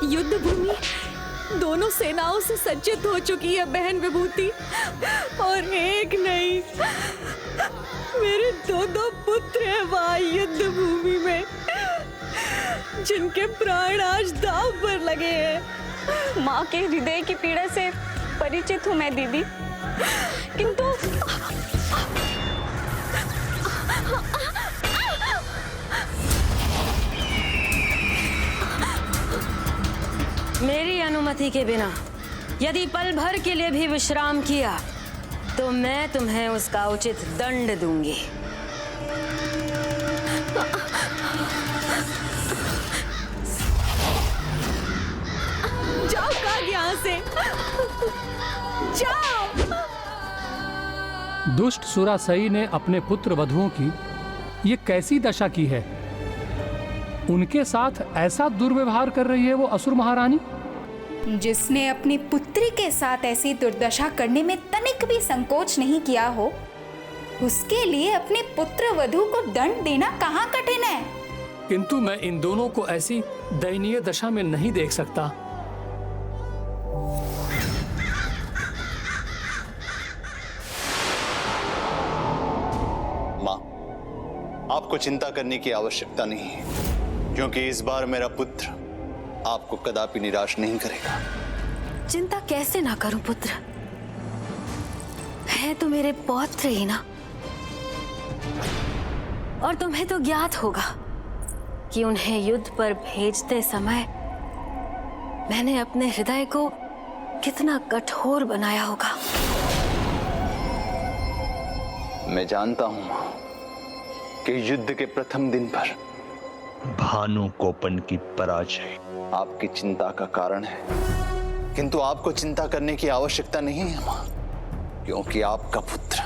युद्ध भूमि दोनों सेनाओं से सज्जित हो चुकी है बहन विभूति। और एक नहीं, मेरे दो पुत्र हैं वहां युद्ध भूमि में, जिनके प्राण आज दांव पर लगे हैं। माँ के हृदय की पीड़ा से परिचित हूँ मैं दीदी, किंतु मेरी अनुमति के बिना यदि पल भर के लिए भी विश्राम किया तो मैं तुम्हें उसका उचित दंड दूंगी। जाओ काग यहाँ से, जाओ। दुष्ट सुरासई ने अपने पुत्र वधुओं की ये कैसी दशा की है? उनके साथ ऐसा दुर्व्यवहार कर रही है वो असुर महारानी। जिसने अपनी पुत्री के साथ ऐसी दुर्दशा करने में तनिक भी संकोच नहीं किया हो, उसके लिए अपने पुत्र वधू को दंड देना कहाँ कठिन है। किंतु मैं इन दोनों को ऐसी दयनीय दशा में नहीं देख सकता। माँ, आपको चिंता करने की आवश्यकता नहीं है, क्योंकि इस बार मेरा पुत्र आपको कदापि निराश नहीं करेगा। चिंता कैसे ना करूं पुत्र, है तो मेरे पौत्र ही ना। और तुम्हें तो ज्ञात होगा कि उन्हें युद्ध पर भेजते समय मैंने अपने हृदय को कितना कठोर बनाया होगा। मैं जानता हूं मां कि युद्ध के प्रथम दिन पर भानुकोपन की पराजय आपकी चिंता का कारण है, किंतु आपको चिंता करने की आवश्यकता नहीं है मां, क्योंकि आपका पुत्र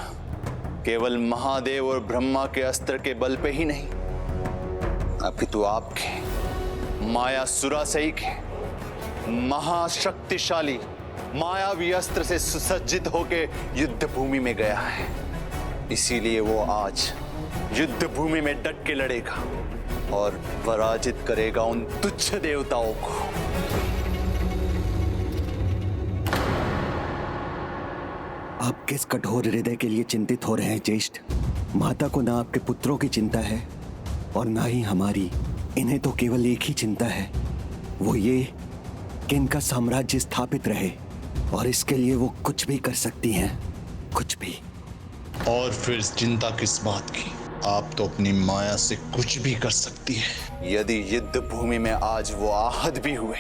केवल महादेव और ब्रह्मा के अस्त्र के बल पे ही नहीं, अपितु आपके माया सुरासई के महाशक्तिशाली मायावी अस्त्र से सुसज्जित होकर युद्ध भूमि में गया है। इसीलिए वो आज युद्ध भूमि में डट के लड़ेगा और पराजित करेगा उन तुच्छ देवताओं को। आप किस कठोर हृदय के लिए चिंतित हो रहे हैं ज्येष्ठ? माता को ना आपके पुत्रों की चिंता है और ना ही हमारी। इन्हें तो केवल एक ही चिंता है, वो ये कि इनका साम्राज्य स्थापित रहे, और इसके लिए वो कुछ भी कर सकती हैं, कुछ भी। और फिर चिंता किस बात की? आप तो अपनी माया से कुछ भी कर सकती है। यदि युद्ध भूमि में आज वो आहत भी हुए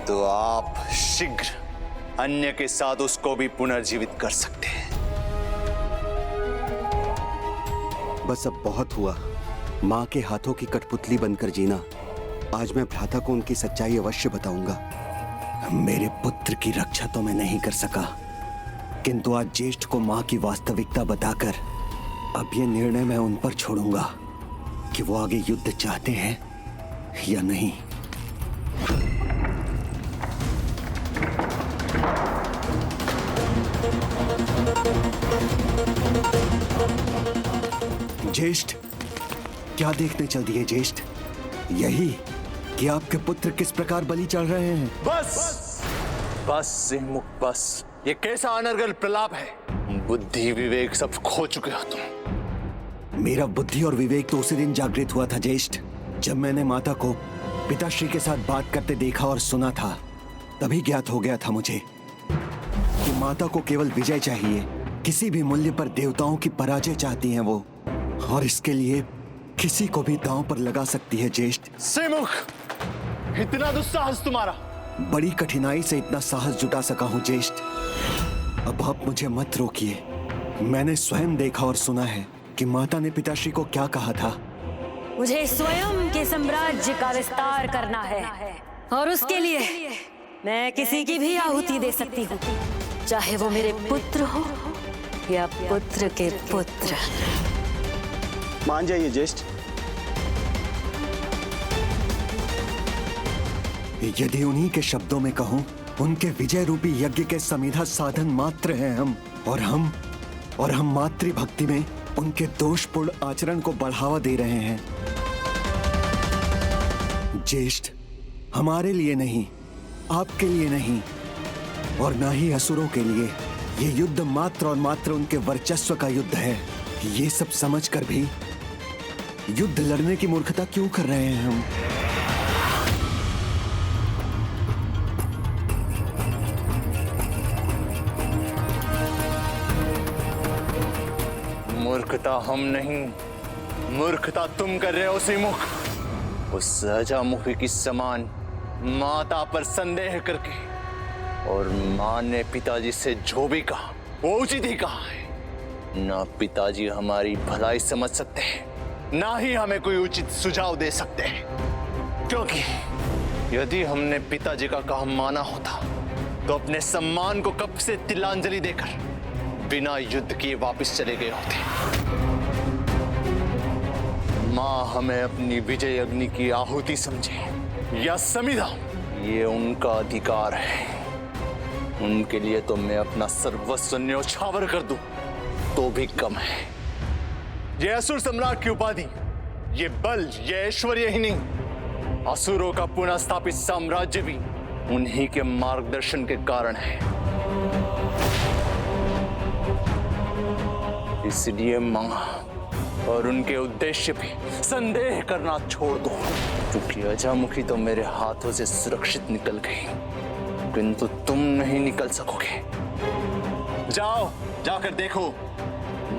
तो आप शीघ्र अन्य के साथ उसको भी पुनर्जीवित कर सकते हैं। बस अब बहुत हुआ। माँ के हाथों की कठपुतली बनकर जीना। आज मैं भ्राता को उनकी सच्चाई अवश्य बताऊंगा। मेरे पुत्र की रक्षा तो मैं नहीं कर सका, किंतु आज ज्येष्ठ को माँ की वास्तविकता बताकर अब ये निर्णय मैं उन पर छोड़ूंगा कि वो आगे युद्ध चाहते हैं या नहीं। ज्येष्ठ, क्या देखने चल दिए ज्येष्ठ? यही कि आपके पुत्र किस प्रकार बलि चढ़ रहे हैं। बस बस सिंहमुख, बस। ये कैसा अनर्गल प्रलाप है? बुद्धि विवेक सब खो चुके हो तुम। मेरा बुद्धि और विवेक तो उसी दिन जागृत हुआ था ज्येष्ठ, जब मैंने माता को पिताश्री के साथ बात करते देखा और सुना था। तभी ज्ञात हो गया था मुझे कि माता को केवल विजय चाहिए, किसी भी मूल्य पर देवताओं की पराजय चाहती हैं वो, और इसके लिए किसी को भी दांव पर लगा सकती है ज्येष्ठ। सिंहमुख, इतना दुस्साहस तुम्हारा? बड़ी कठिनाई से इतना साहस जुटा सका हूं ज्येष्ठ। अब आप मुझे मत रोकिए। मैंने स्वयं देखा और सुना है कि माता ने पिताश्री को क्या कहा था। मुझे स्वयं के साम्राज्य का विस्तार करना है, और उसके लिए मैं किसी की भी आहुति दे सकती हूँ, चाहे वो मेरे पुत्र हो या पुत्र के पुत्र। मान जाइए ज्येष्ठ। यदि उन्हीं के शब्दों में कहूं, उनके विजय रूपी यज्ञ के समीधा साधन मात्र हैं हम, और हम मातृभक्ति में उनके दोषपूर्ण आचरण को बढ़ावा दे रहे हैं। ज्येष्ठ, हमारे लिए नहीं, आपके लिए नहीं, और ना ही असुरों के लिए। ये युद्ध मात्र और मात्र उनके वर्चस्व का युद्ध है। ये सब समझकर भी युद्ध लड़ने की मूर्खता क्यों कर रहे हैं हम? मूर्खता हम नहीं, मूर्खता तुम कर रहे हो सिमुख। उस अजामुखी की समान माता पर संदेह करके, और मां ने पिताजी से जो भी कहा वो उचित ही कहा है। ना पिताजी हमारी भलाई समझ सकते हैं, ना ही हमें कोई उचित सुझाव दे सकते हैं। क्योंकि यदि हमने पिताजी का कहा माना होता तो अपने सम्मान को कब से तिलांजलि देकर बिना युद्ध किए वापस चले गए होते। मां हमें अपनी विजय अग्नि की आहुति समझे या समिधा, ये उनका अधिकार है। उनके लिए तो मैं अपना सर्वस्व न्योछावर कर दूं तो भी कम है। ये असुर सम्राट की उपाधि, ये बल, ये ऐश्वर्य ही नहीं, असुरों का पुनः स्थापित साम्राज्य भी उन्हीं के मार्गदर्शन के कारण है। इसलिए मां और उनके उद्देश्य पे संदेह करना छोड़ दो, क्योंकि अजामुखी तो मेरे हाथों से सुरक्षित निकल गई, किंतु तुम नहीं निकल सकोगे। जाओ, जाकर देखो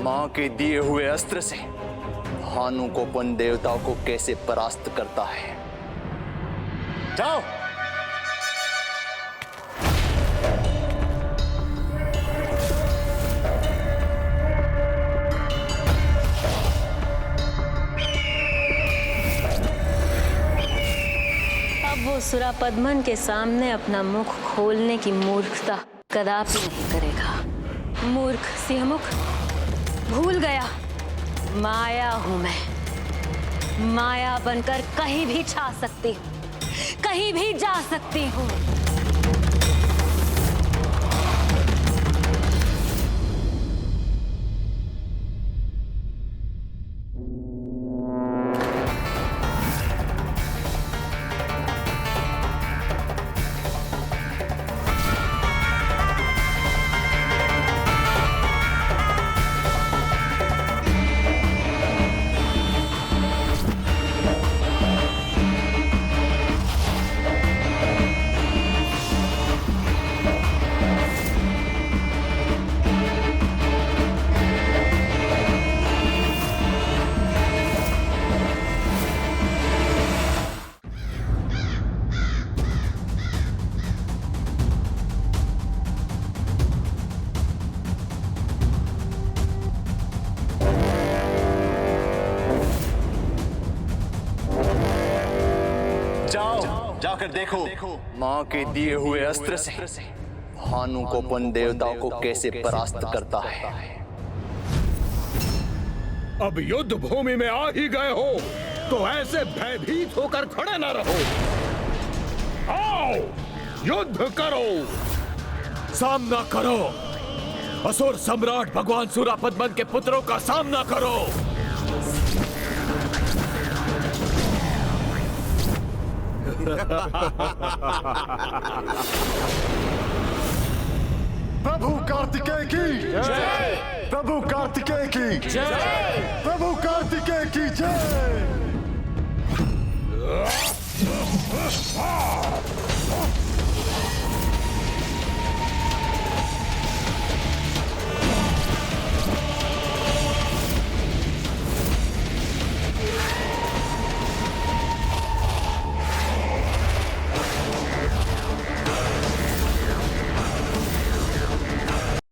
मां के दिए हुए अस्त्र से भानुकोपन देवताओं को कैसे परास्त करता है। जाओ। वो सुरापद्मन के सामने अपना मुख खोलने की मूर्खता कदापि नहीं करेगा। मूर्ख सिंहमुख, भूल गया माया हूं मैं। माया बनकर कहीं भी छा सकती हूं, कहीं भी जा सकती हूं। जाकर देखो मां के दिए हुए अस्त्र से भानुकोपन देवताओं को कैसे परास्त करता है। अब युद्ध भूमि में आ ही गए हो तो ऐसे भयभीत होकर खड़े न रहो। आओ, युद्ध करो, सामना करो। असुर सम्राट भगवान सुरापद्मन के पुत्रों का सामना करो। प्रभु कार्तिकेय की जय, प्रभु कार्तिकेय की जय, प्रभु कार्तिकेय की जय।